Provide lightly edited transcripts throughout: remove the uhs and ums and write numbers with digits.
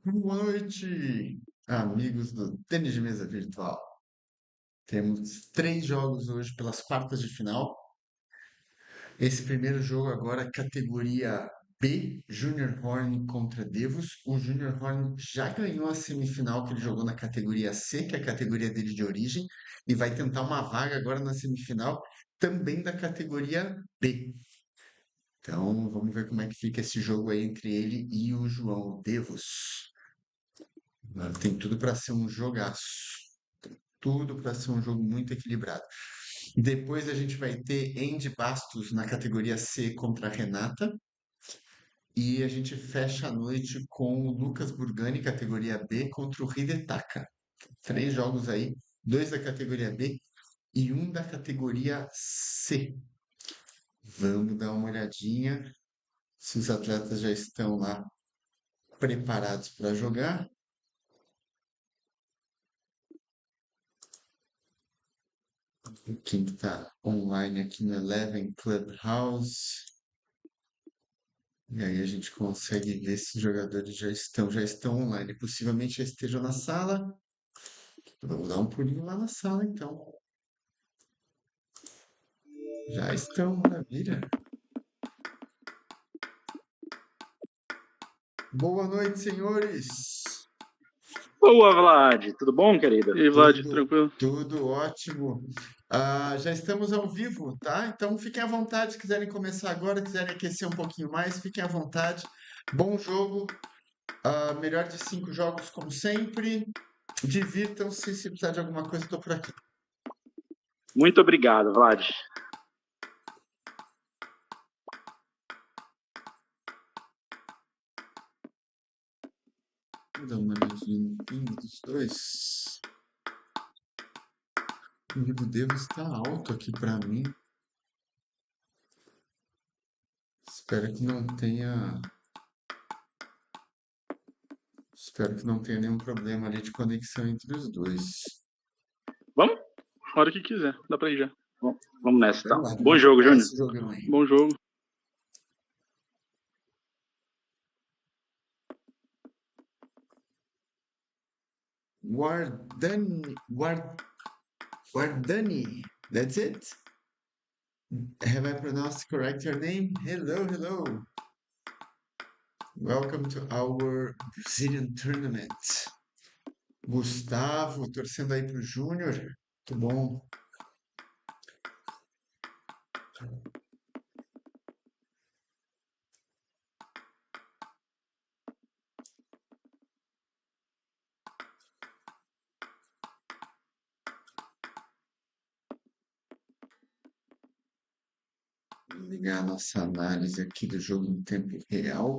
Boa noite, amigos do Tênis de Mesa Virtual. Temos 3 jogos hoje pelas quartas de final. Esse primeiro jogo agora, categoria B, Junior Horn contra Devos. O Junior Horn já ganhou a semifinal que ele jogou na categoria C, que é a categoria dele de origem, e vai tentar uma vaga agora na semifinal, também da categoria B. Então, vamos ver como é que fica esse jogo aí entre ele e o João Devos. Tem tudo para ser um jogaço. Tudo para ser um jogo muito equilibrado. Depois a gente vai ter Andy Bastos na categoria C contra a Renata. E a gente fecha a noite com o Lucas Burgani, categoria B, contra o Hidetaka. 3 jogos aí, 2 da categoria B e um da categoria C. Vamos dar uma olhadinha se os atletas já estão lá preparados para jogar. Quem está online aqui no Eleven Clubhouse. E aí a gente consegue ver se os jogadores já estão online. Possivelmente já estejam na sala. Vamos dar um pulinho lá na sala, então. Já estão, maravilha. Boa noite, senhores. Boa, Vlad. Tudo bom, querido? E aí, Vlad, Tudo, tranquilo? tudo ótimo. Já estamos ao vivo, tá? Então fiquem à vontade, se quiserem começar agora, quiserem aquecer um pouquinho mais, fiquem à vontade. Bom jogo. Melhor de 5 jogos, como sempre. Divirtam-se. Se precisar de alguma coisa, estou por aqui. Muito obrigado, Vlad. Vou dar uma olhadinha no ping dos dois. O nível devo está alto aqui para mim. Espero que não tenha. Espero que não tenha nenhum problema ali de conexão entre os dois. Vamos? A hora que quiser, dá pra ir já. Vamos nessa, então. Vamos lá, Bom jogo, jogar Júnior. esse jogão aí. Bom jogo. Wardani. That's it? Have I pronounced correct your name? Hello, hello. Welcome to our Brazilian tournament. Gustavo, torcendo aí pro Júnior. Muito bom. Vou ligar a nossa análise aqui do jogo em tempo real.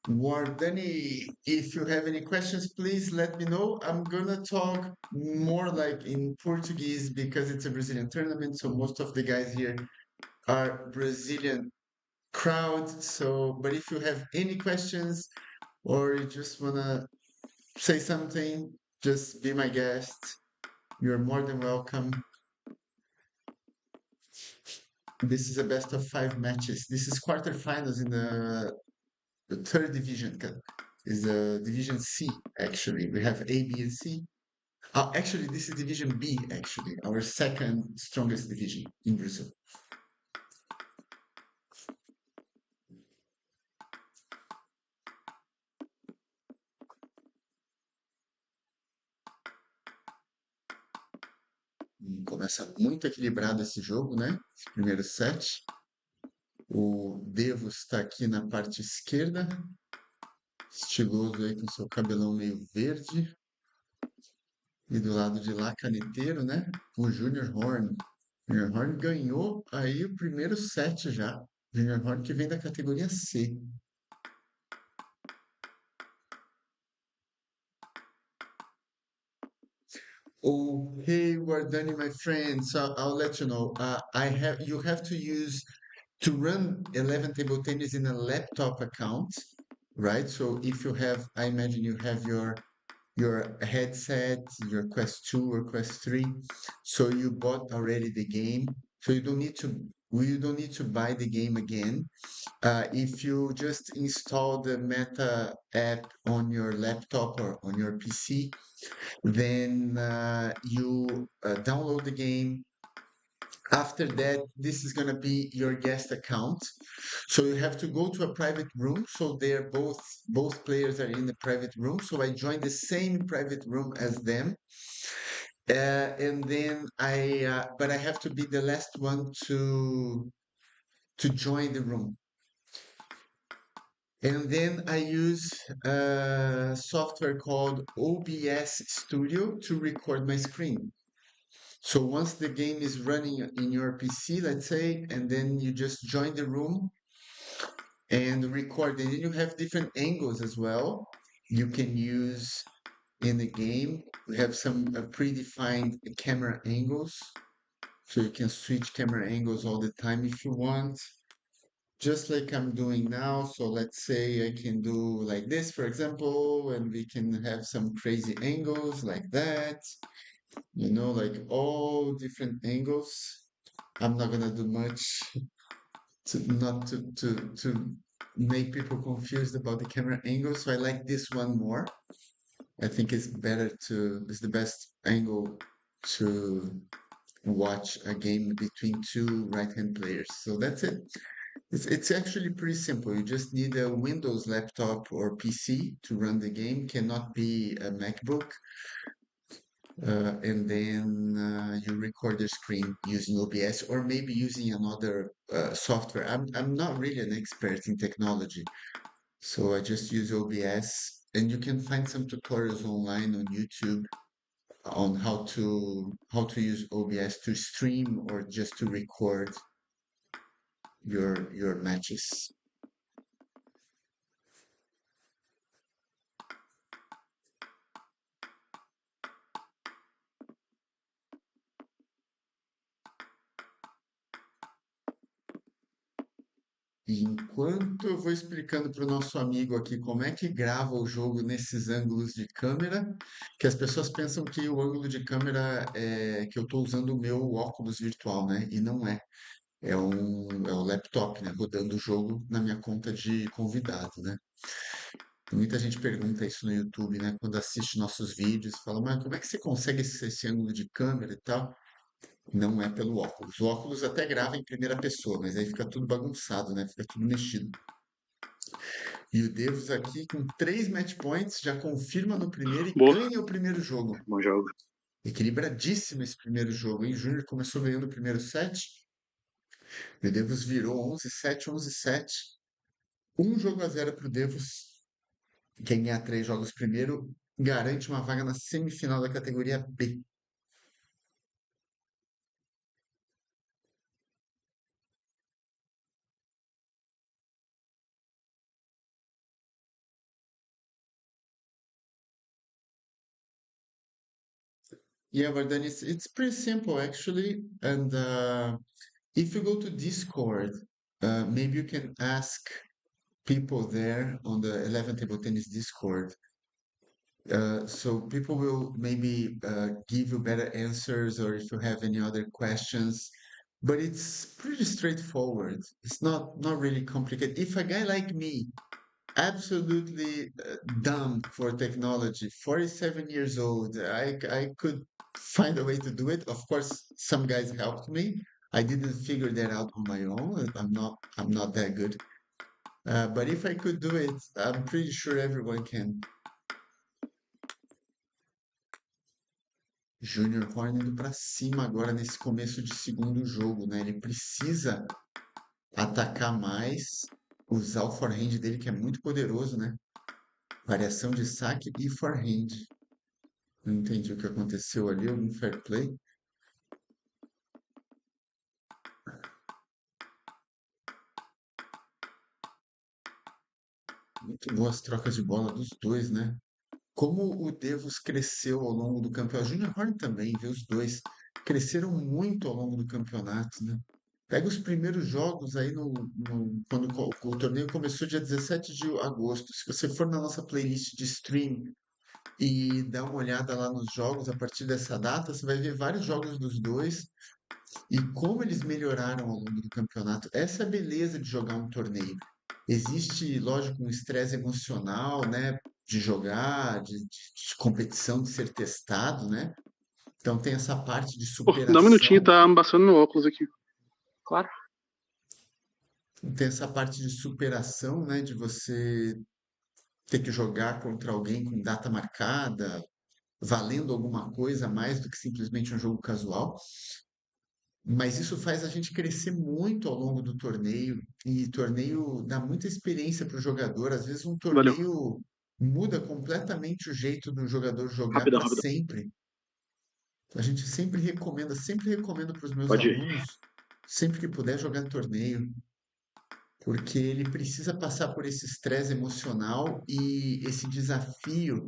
Wardani, if you have any questions, please let me know. I'm gonna talk more like in Portuguese because it's a Brazilian tournament, so most of the guys here are Brazilian crowd. But if you have any questions or you just wanna say something, just be my guest. You're more than welcome. This is a best of 5 matches. This is quarterfinals in the third division. Is Division C, actually. We have A, B, and C. Actually, this is Division B, actually, our second strongest division in Brazil. Começa muito equilibrado esse jogo, né? Esse primeiro set. O Devos está aqui na parte esquerda, estiloso aí com seu cabelão meio verde. E do lado de lá, caneteiro, né? O Junior Horn. Junior Horn ganhou aí o primeiro set já. Junior Horn que vem da categoria C. Oh, hey, Wardani, my friend. So I'll let you know. You have to use to run 11 table tennis in a laptop account, right? So if you have, I imagine you have your headset, your Quest 2 or Quest 3. So you bought already the game. So you don't need to you don't need to buy the game again. If you just install the Meta app on your laptop or on your PC, then you download the game. After that, this is gonna be your guest account. So you have to go to a private room. So they're both players are in the private room. So I joined the same private room as them. And then but I have to be the last one to join the room. And then I use a software called OBS Studio to record my screen. So once the game is running in your PC, let's say, and then you just join the room and record, and then you have different angles as well you can use in the game. We have some predefined camera angles, so you can switch camera angles all the time if you want, just like I'm doing now. So let's say I can do like this, for example, and we can have some crazy angles like that. Like all different angles. I'm not gonna do much to make people confused about the camera angle. So I like this one more. I think it's the best angle to watch a game between two right-hand players. So that's it. It's actually pretty simple. You just need a Windows laptop or PC to run the game. Cannot be a MacBook. And then you record your screen using OBS or maybe using another software. I'm not really an expert in technology, so I just use OBS, and you can find some tutorials online on YouTube on how to use OBS to stream or just to record your matches. E enquanto eu vou explicando para o nosso amigo aqui como é que grava o jogo nesses ângulos de câmera, que as pessoas pensam que o ângulo de câmera é que eu estou usando o meu óculos virtual, né? E não é. É o laptop, né? Rodando o jogo na minha conta de convidado, né? Muita gente pergunta isso no YouTube, né? Quando assiste nossos vídeos, fala, mas como é que você consegue esse ângulo de câmera e tal? Não é pelo óculos. O óculos até grava em primeira pessoa, mas aí fica tudo bagunçado, né? Fica tudo mexido. E o Devos aqui, com 3 match points, já confirma no primeiro e Boa. ganha o primeiro jogo. Bom jogo. Equilibradíssimo esse primeiro jogo, hein? Júnior começou ganhando o primeiro set. E o Devos virou 11-7, 11-7. 1-0 para o Devos. Quem ganhar 3 jogos primeiro garante uma vaga na semifinal da categoria B. Yeah, but then it's pretty simple actually. And if you go to Discord, maybe you can ask people there on the 11 Table Tennis Discord. So people will maybe give you better answers, or if you have any other questions. But it's pretty straightforward. It's not really complicated. If a guy like me, absolutely dumb for technology, 47 years old, I could find a way to do it. Of course, some guys helped me. I didn't figure that out on my own. I'm not that good. But if I could do it, I'm pretty sure everyone can. Júnior Horn indo para cima agora nesse começo de segundo jogo, né? Ele precisa atacar mais, usar o forehand dele, que é muito poderoso, né? Variação de saque e forehand. Não entendi o que aconteceu ali, algum fair play? Muito boas trocas de bola dos dois, né? Como o Devos cresceu ao longo do campeonato. Júnior Horn também, viu? Os dois cresceram muito ao longo do campeonato, né? Pega os primeiros jogos aí quando o torneio começou dia 17 de agosto. Se você for na nossa playlist de stream e dar uma olhada lá nos jogos a partir dessa data, você vai ver vários jogos dos dois. E como eles melhoraram ao longo do campeonato. Essa é a beleza de jogar um torneio. Existe, lógico, um estresse emocional, né? De jogar, de competição, de ser testado, né? Então tem essa parte de Pô, dá um minutinho, superação, tá embaçando meu óculos aqui. Claro. tem essa parte de superação, né? De você ter que jogar contra alguém com data marcada, valendo alguma coisa mais do que simplesmente um jogo casual. Mas isso faz a gente crescer muito ao longo do torneio, e torneio dá muita experiência para o jogador. Às vezes, um Valeu. torneio muda completamente o jeito do jogador jogar Rapidão, para rapidão. sempre. A gente sempre recomendo para os meus Pode ir. alunos, sempre que puder jogar torneio, porque ele precisa passar por esse estresse emocional e esse desafio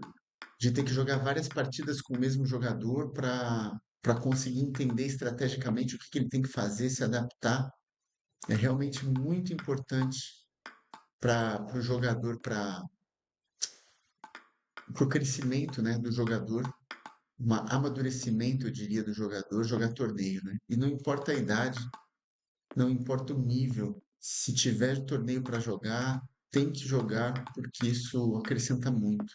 de ter que jogar várias partidas com o mesmo jogador para conseguir entender estrategicamente o que ele tem que fazer, se adaptar. É realmente muito importante para o jogador, para o crescimento, né, do jogador, um amadurecimento, eu diria, do jogador, jogar torneio, né? E não importa a idade, não importa o nível, se tiver torneio para jogar, tem que jogar, porque isso acrescenta muito.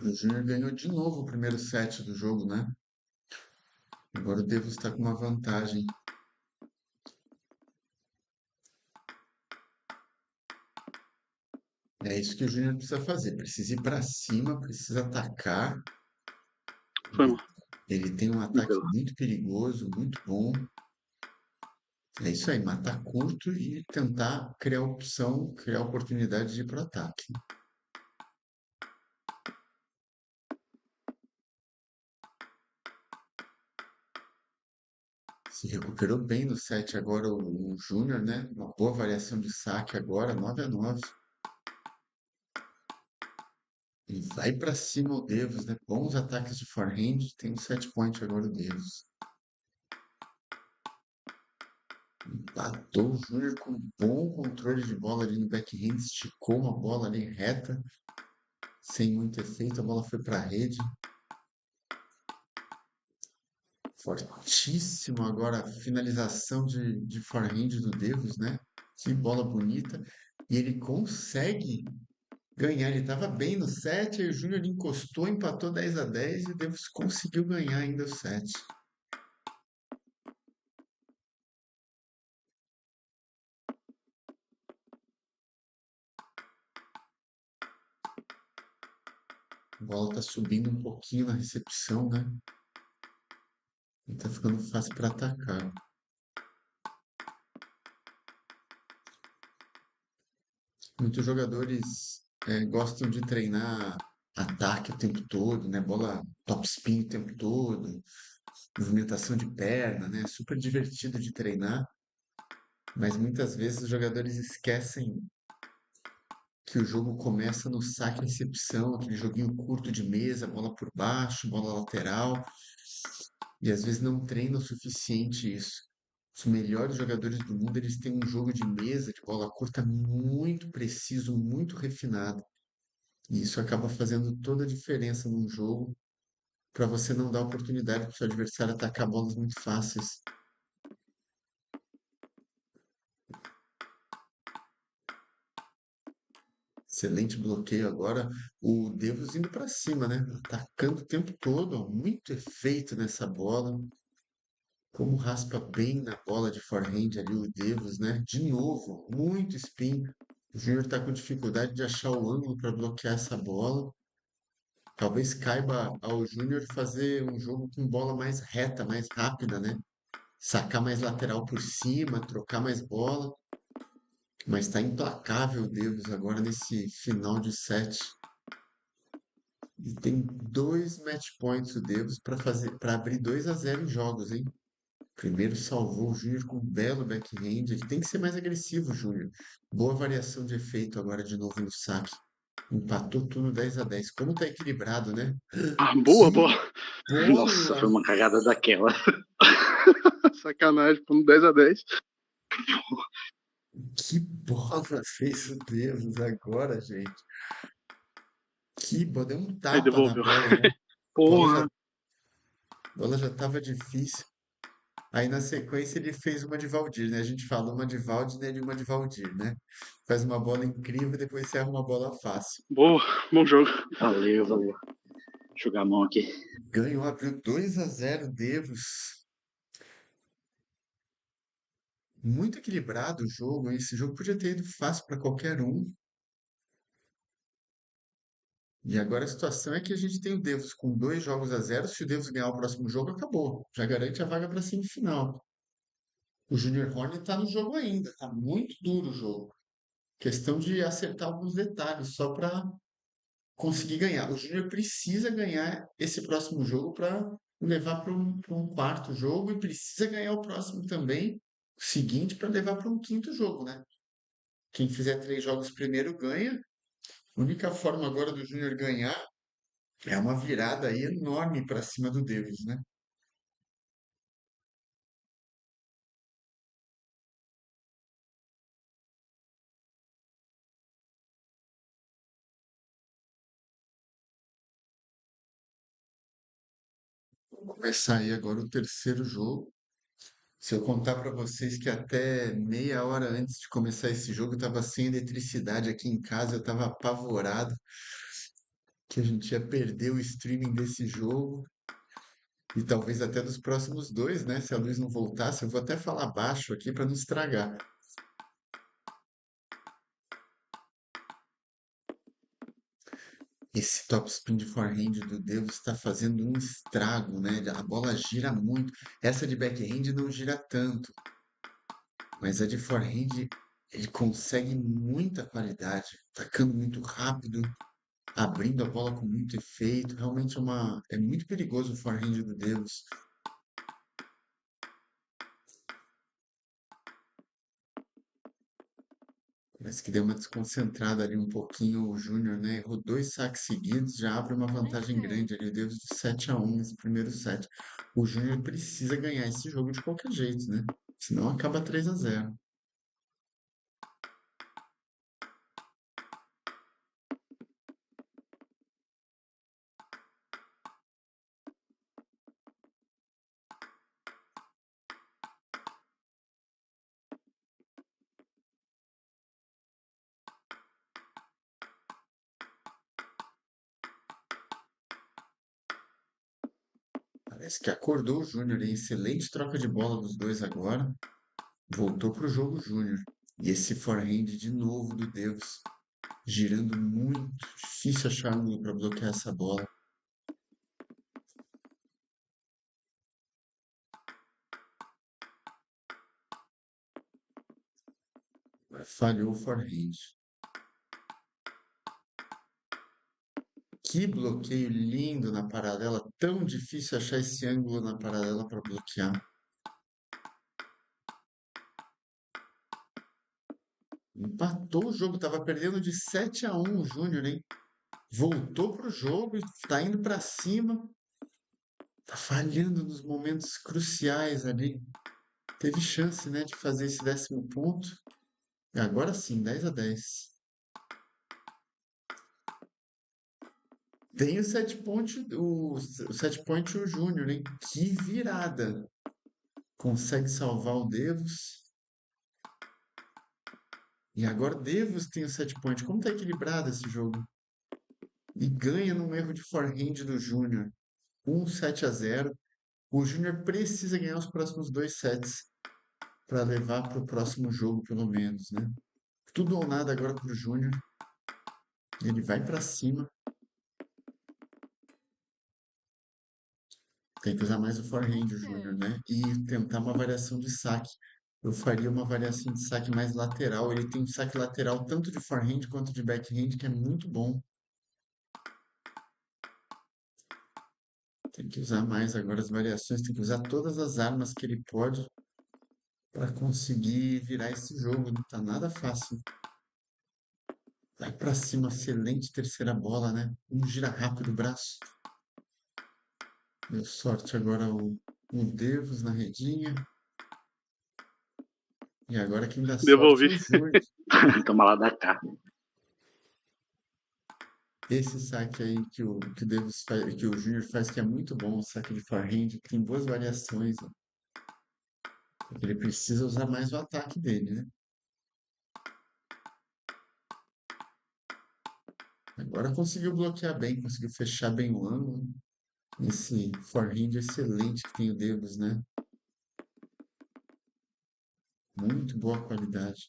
O Júnior ganhou de novo o primeiro set do jogo, né? Agora o Devos está com uma vantagem. É isso que o Júnior precisa fazer. Precisa ir para cima, precisa atacar. Foi mal. Ele tem um ataque Tranquilo. muito perigoso, muito bom. É isso aí, matar curto e tentar criar opção, criar oportunidade de ir para o ataque. Se recuperou bem no set agora o Júnior, né? Uma boa variação de saque agora, 9-9. E vai para cima o Devos, né? Bons ataques de forehand. Tem um set point agora o Devos. Empatou o Júnior com bom controle de bola ali no backhand. Esticou uma bola ali reta, sem muito efeito. A bola foi para a rede. Fortíssimo agora a finalização de forehand do Devos, né? Que bola bonita. E ele consegue ganhar. Ele estava bem no set, aí o Júnior encostou, empatou 10-10 e o Devos conseguiu ganhar ainda o set. A bola está subindo um pouquinho na recepção, né? E tá ficando fácil para atacar. Muitos jogadores gostam de treinar ataque o tempo todo, né? Bola top spin o tempo todo, movimentação de perna, né? Super divertido de treinar, mas muitas vezes os jogadores esquecem que o jogo começa no saque e recepção, aquele joguinho curto de mesa, bola por baixo, bola lateral, e às vezes não treinam o suficiente isso. Os melhores jogadores do mundo, eles têm um jogo de mesa, de bola curta muito preciso, muito refinado. E isso acaba fazendo toda a diferença num jogo para você não dar oportunidade para o seu adversário atacar bolas muito fáceis. Excelente bloqueio agora. O Devos indo para cima, né? Atacando o tempo todo, ó, muito efeito nessa bola. Como raspa bem na bola de forehand ali o Devos, né? De novo, muito spin. O Júnior está com dificuldade de achar o ângulo para bloquear essa bola. Talvez caiba ao Júnior fazer um jogo com bola mais reta, mais rápida, né? Sacar mais lateral por cima, trocar mais bola. Mas está implacável o Devos agora nesse final de set. E tem dois match points o Devos para abrir 2-0 em jogos, hein? Primeiro salvou o Júnior com um belo backhand. Ele tem que ser mais agressivo, Júnior. Boa variação de efeito agora de novo no saque. Empatou tudo 10-10. Como tá equilibrado, né? Ah, boa Que bola. Nossa, foi bola! uma cagada daquela. Sacanagem, fomos 10-10. Que bola fez o Davis agora, gente. Que bola, deu um Aí tapa na devolveu. bola, né? Porra. A bola já tava difícil. Aí na sequência ele fez uma de Valdir, né? A gente fala uma de Valdner e uma de Valdir, né? Faz uma bola incrível e depois você arruma uma bola fácil. Boa, bom jogo. Valeu, valeu. Jogar a mão aqui. Ganhou, abriu 2-0 Devos. Muito equilibrado o jogo. Esse jogo podia ter ido fácil para qualquer um. E agora a situação é que a gente tem o Devos com 2-0. Se o Devos ganhar o próximo jogo, acabou. Já garante a vaga para a semifinal. O Junior Hornet está no jogo ainda. Está muito duro o jogo. Questão de acertar alguns detalhes só para conseguir ganhar. O Júnior precisa ganhar esse próximo jogo para levar para um quarto jogo e precisa ganhar o próximo também, o seguinte, para levar para um quinto jogo, né? Quem fizer 3 jogos primeiro ganha. A única forma agora do Júnior ganhar é uma virada aí enorme para cima do Davis, né? Vou começar aí agora o terceiro jogo. Se eu contar para vocês que até meia hora antes de começar esse jogo estava sem eletricidade aqui em casa, eu estava apavorado que a gente ia perder o streaming desse jogo e talvez até dos próximos dois, né? Se a luz não voltasse, eu vou até falar baixo aqui para não estragar. Esse topspin de forehand do Deus está fazendo um estrago, né? A bola gira muito. Essa de backhand não gira tanto, mas a de forehand ele consegue muita qualidade, tacando muito rápido, abrindo a bola com muito efeito. Realmente é muito perigoso o forehand do Deus. Parece que deu uma desconcentrada ali um pouquinho o Júnior, né? Errou 2 saques seguidos, já abre uma vantagem grande ali. Deu de 7-1 esse primeiro set. O Júnior precisa ganhar esse jogo de qualquer jeito, né? Senão acaba 3-0. Parece que acordou o Júnior, hein? Excelente troca de bola dos dois agora. Voltou pro jogo Júnior. E esse forehand de novo do Deus. Girando muito. Difícil achar ângulo para bloquear essa bola. Falhou o forehand. Que bloqueio lindo na paralela. Tão difícil achar esse ângulo na paralela para bloquear. Empatou o jogo. Tava perdendo de 7-1 o Júnior, hein? Voltou pro jogo e tá indo para cima. Tá falhando nos momentos cruciais ali. Teve chance, né, de fazer esse 10º ponto. E agora sim, 10-10. Tem o set point, o set point o Júnior, hein? Que virada! Consegue salvar o Devos. E agora o Devos tem o set point. Como tá equilibrado esse jogo? E ganha num erro de forehand do Júnior. 7-0. O Júnior precisa ganhar os próximos 2 sets para levar para o próximo jogo, pelo menos, né? Tudo ou nada agora para o Júnior. Ele vai para cima. Tem que usar mais o forehand, o Júnior, né? E tentar uma variação de saque. Eu faria uma variação de saque mais lateral. Ele tem um saque lateral tanto de forehand quanto de backhand, que é muito bom. Tem que usar mais agora as variações, tem que usar todas as armas que ele pode para conseguir virar esse jogo. Não tá nada fácil. Vai pra cima, excelente terceira bola, né? Um gira rápido o braço. Deu sorte agora o Devos na redinha. E agora quem dá sorte é Devolvi. o Júnior. Toma lá da cá. Esse saque aí que o Devos faz, que o Júnior faz, que é muito bom, o saque de forehand, tem boas variações. Ó. Ele precisa usar mais o ataque dele, né? Agora conseguiu bloquear bem, conseguiu fechar bem o ângulo. Esse forehand excelente que tem o Devos, né? Muito boa qualidade.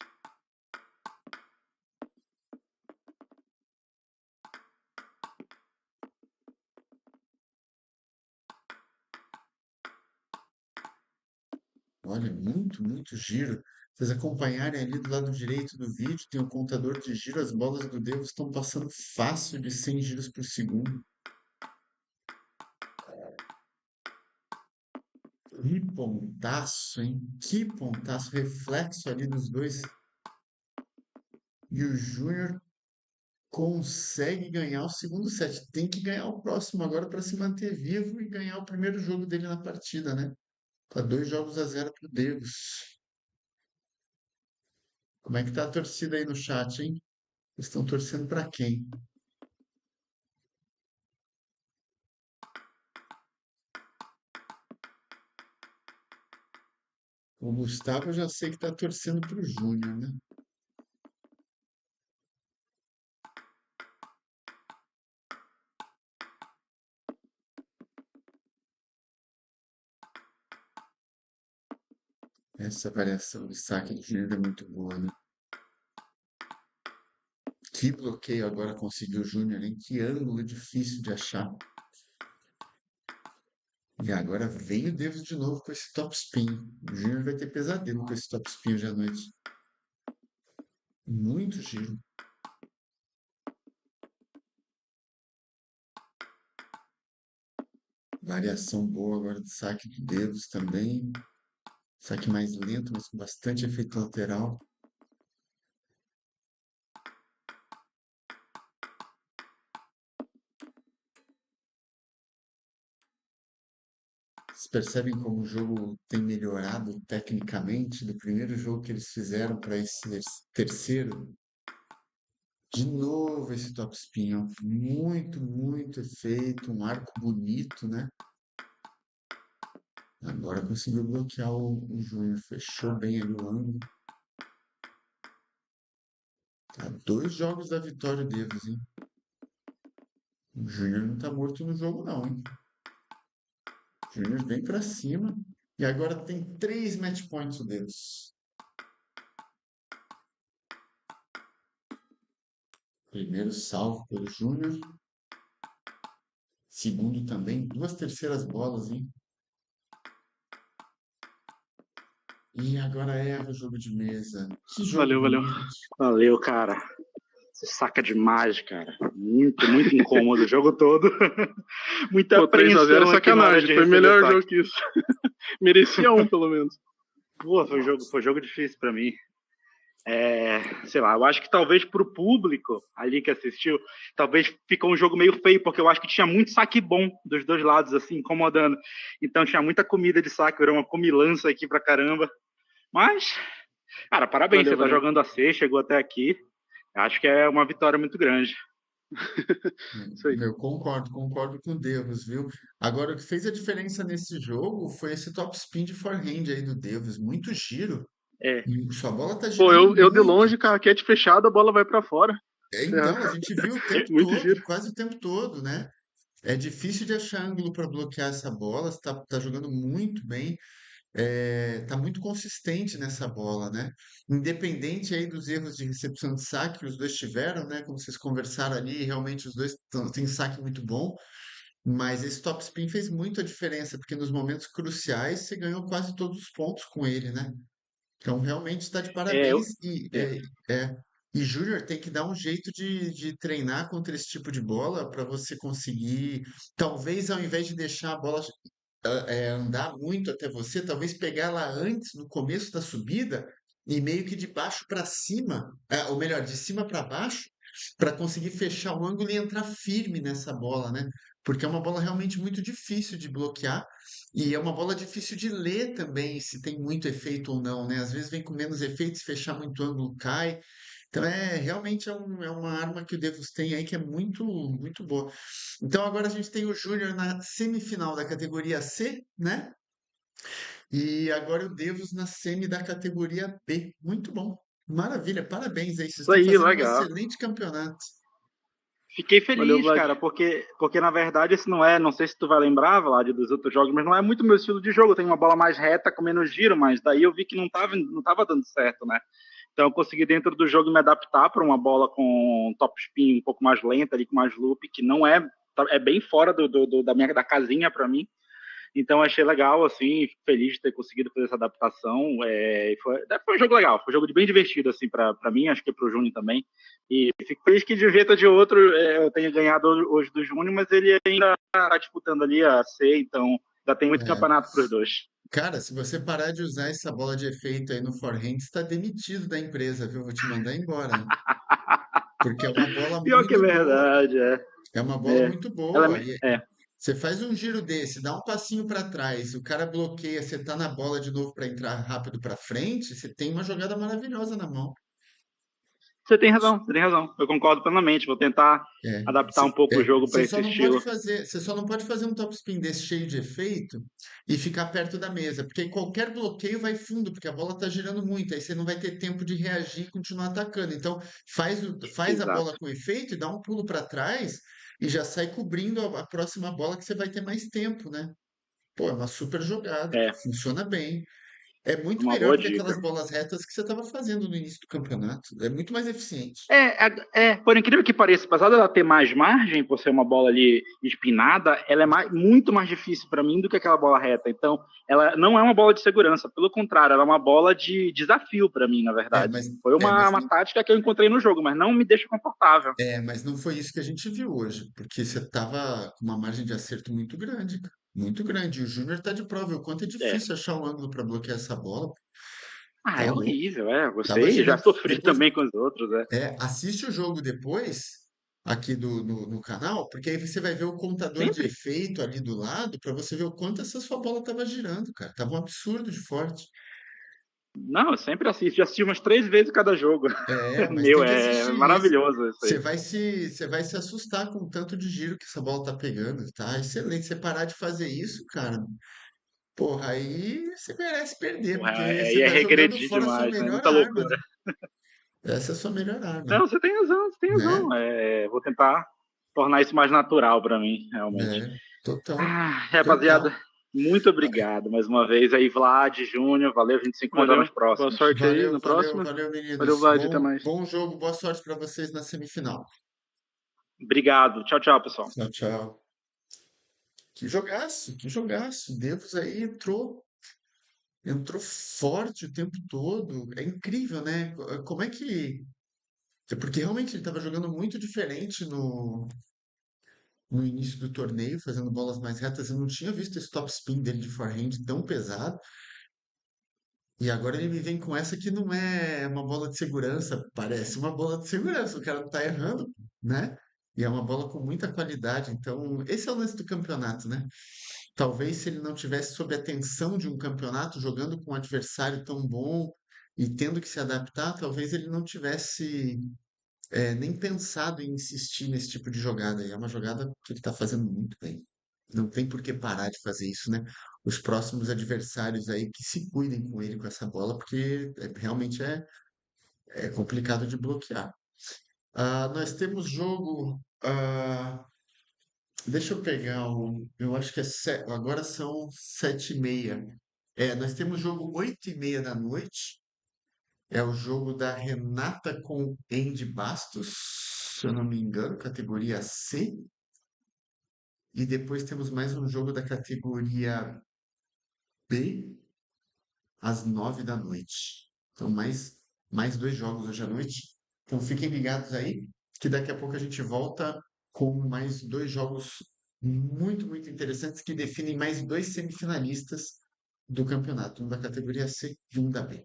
Olha, muito giro. Vocês acompanharem ali do lado direito do vídeo, tem o contador de giro, as bolas do Devos estão passando fácil de 100 giros por segundo. Que pontaço, hein? Que pontaço, reflexo ali dos dois. E o Júnior consegue ganhar o segundo set. Tem que ganhar o próximo agora para se manter vivo e ganhar o primeiro jogo dele na partida, né? Tá 2 jogos a 0 pro Devos. Como é que tá a torcida aí no chat, hein? Eles estão torcendo para quem? O Gustavo eu já sei que tá torcendo pro Júnior, né? Essa variação de saque do Júnior é muito boa, né? Que bloqueio agora conseguiu o Júnior, hein? Que ângulo difícil de achar. E agora vem o Davis de novo com esse top spin. O Júnior vai ter pesadelo com esse top spin hoje à noite. Muito giro. Variação boa agora de saque de dedos também. Saque mais lento, mas com bastante efeito lateral. Vocês percebem como o jogo tem melhorado tecnicamente do primeiro jogo que eles fizeram para esse terceiro? De novo esse top spin, ó. Muito efeito, um arco bonito, né? Agora conseguiu bloquear o Júnior, fechou bem ali o ângulo. Tá 2 jogos da vitória deles, hein? O Júnior não tá morto no jogo, não, hein? O Júnior vem pra cima e agora tem 3 match points deles. Primeiro salvo pelo Júnior. Segundo também, 2 terceiras bolas, hein? E agora erra o jogo de mesa. Que jogo Valeu. bonito. Valeu, cara. Você saca demais, cara. Muito incômodo o jogo todo. Muita Pô, 3x0 é apreensão aqui na hora de sacanagem. Foi receber melhor saque. jogo que isso. Merecia um, pelo menos. Pô, foi jogo difícil pra mim. Sei lá, eu acho que talvez pro público ali que assistiu, talvez ficou um jogo meio feio, porque eu acho que tinha muito saque bom dos dois lados, assim, incomodando. Então tinha muita comida de saque, era uma comilança aqui pra caramba. Mas, cara, parabéns, você tá jogando a C, chegou até aqui. Acho que é uma vitória muito grande. Isso aí. Eu concordo com o Devos, viu? Agora, o que fez a diferença nesse jogo foi esse top spin de forehand aí do Devos. Muito giro. É, E sua bola tá Pô, girando eu de muito. longe, com a raquete fechada, a bola vai pra fora. Então, a gente viu o tempo Muito todo, giro. quase o tempo todo, né? É difícil de achar ângulo para bloquear essa bola. Você tá jogando muito bem. Tá muito consistente nessa bola, né? Independente aí dos erros de recepção de saque que os dois tiveram, né? Como vocês conversaram ali, realmente os dois têm saque muito bom. Mas esse top spin fez muita diferença, porque nos momentos cruciais você ganhou quase todos os pontos com ele, né? Então realmente está de é, parabéns e Júnior tem que dar um jeito de treinar contra esse tipo de bola para você conseguir, talvez ao invés de deixar a bola andar muito até você, talvez pegar ela antes, no começo da subida, e meio que de baixo para cima, ou melhor, de cima para baixo, para conseguir fechar o ângulo e entrar firme nessa bola, né? Porque é uma bola realmente muito difícil de bloquear e é uma bola difícil de ler também, se tem muito efeito ou não, né? Às vezes vem com menos efeito, se fechar muito ângulo cai. Então realmente é uma arma que o Devos tem aí que é muito, muito boa. Então agora a gente tem o Júnior na semifinal da categoria C, né? E agora o Devos na semi da categoria B. Muito bom. Maravilha, parabéns aí. Vocês Isso estão aí, fazendo um legal. excelente campeonato. Fiquei Valeu, feliz, Vlad. cara, porque na verdade esse não é, não sei se tu vai lembrar, Vlad, dos outros jogos, mas não é muito meu estilo de jogo. Eu tenho uma bola mais reta com menos giro, mas daí eu vi que não tava dando certo, né? Então eu consegui dentro do jogo me adaptar para uma bola com top spin um pouco mais lenta ali, com mais loop, que não é bem fora da casinha para mim. Então achei legal, assim, fico feliz de ter conseguido fazer essa adaptação. Foi um jogo legal, foi um jogo bem divertido, assim, para mim, acho que pro Júnior também. E fico feliz que de um jeito ou de outro eu tenha ganhado hoje do Júnior, mas ele ainda está disputando ali a C, então ainda tem muito É, campeonato para os dois. cara, se você parar de usar essa bola de efeito aí no forehand, você está demitido da empresa, viu? Vou te mandar embora, hein? Porque é uma bola Pior que é muito boa. verdade, é. É uma bola É. muito Ela boa. é. Você faz um giro desse, dá um passinho para trás, o cara bloqueia, você tá na bola de novo para entrar rápido para frente, você tem uma jogada maravilhosa na mão. Você tem razão. Eu concordo plenamente. Vou tentar É, adaptar um pouco o jogo para você esse só não pode estilo. fazer, você só não pode fazer um topspin desse cheio de efeito e ficar perto da mesa, porque qualquer bloqueio vai fundo, porque a bola está girando muito, aí você não vai ter tempo de reagir e continuar atacando. Então, faz a bola Exato. com efeito e dá um pulo para trás e já sai cobrindo a próxima bola que você vai ter mais tempo, né? Pô, é uma super jogada, É, funciona bem. É muito uma melhor boa do que aquelas dica. bolas retas que você estava fazendo no início do campeonato. É muito mais eficiente. Por incrível que pareça, apesar dela ter mais margem, por ser uma bola ali espinada, ela é muito mais difícil para mim do que aquela bola reta. Então, ela não é uma bola de segurança, pelo contrário, ela é uma bola de desafio para mim, na É, verdade. mas, Foi é, uma, mas uma tática que eu encontrei no jogo, mas não me deixa confortável. Mas não foi isso que a gente viu hoje, porque você estava com uma margem de acerto muito grande, cara. Muito grande. E o Júnior está de prova, o quanto é É. difícil achar um ângulo para bloquear essa bola. Ah, Tá é louco. horrível, é. Tava Gostei, já girando. sofri Depois, também com os outros, é. assiste o jogo depois, aqui no canal, porque aí você vai ver o contador de Sempre. efeito ali do lado, para você ver o quanto essa sua bola estava girando, cara. Tava um absurdo de forte. Não, eu sempre assisto. Já assisti umas 3 vezes cada jogo. Mas tem que É assistir isso. maravilhoso isso aí. Você vai se assustar com o tanto de giro que essa bola tá pegando, tá? Excelente. Você parar de fazer isso, cara, porra, aí você merece perder, Porra, porque aí você é tá jogando regredir fora a sua demais, né? melhor Muita arma, né? loucura. Essa é a sua melhor arma, Não, você tem razão, você tem né? razão. Vou tentar tornar isso mais natural para mim, realmente. Total, Ah, total. rapaziada, muito obrigado mais uma vez aí, Vlad, Júnior, valeu, a gente se encontra Valeu. nos Boa próximos. sorte aí Valeu, na valeu, próxima. valeu, Valeu, meninos. Vlad. Até Bom, mais. bom jogo, boa sorte para vocês na semifinal. Obrigado, tchau, tchau, pessoal. Tchau, tchau. Que jogaço, que jogaço. Devos aí entrou forte o tempo todo. É incrível, né? Como é que. Porque realmente ele estava jogando muito diferente no início do torneio, fazendo bolas mais retas. Eu não tinha visto esse top spin dele de forehand tão pesado. E agora ele me vem com essa que não é uma bola de segurança, parece uma bola de segurança. O cara não tá errando, né? E é uma bola com muita qualidade. Então, esse é o lance do campeonato, né? Talvez se ele não tivesse sob a tensão de um campeonato, jogando com um adversário tão bom e tendo que se adaptar, talvez ele não tivesse nem pensado em insistir nesse tipo de jogada. E é uma jogada que ele está fazendo muito bem. Não tem por que parar de fazer isso, né? Os próximos adversários aí que se cuidem com ele com essa bola, porque realmente é complicado de bloquear. Nós temos jogo. Deixa eu pegar o. Eu acho que agora são 7h30. Nós temos jogo 8h30 da noite. É o jogo da Renata com Andy Bastos, se eu não me engano, categoria C. E depois temos mais um jogo da categoria B, às 9h da noite. Então, mais dois jogos hoje à noite. Então, fiquem ligados aí, que daqui a pouco a gente volta com mais dois jogos muito, muito interessantes que definem mais dois semifinalistas do campeonato, um da categoria C e um da B.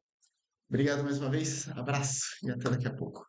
Obrigado mais uma vez, abraço e até daqui a pouco.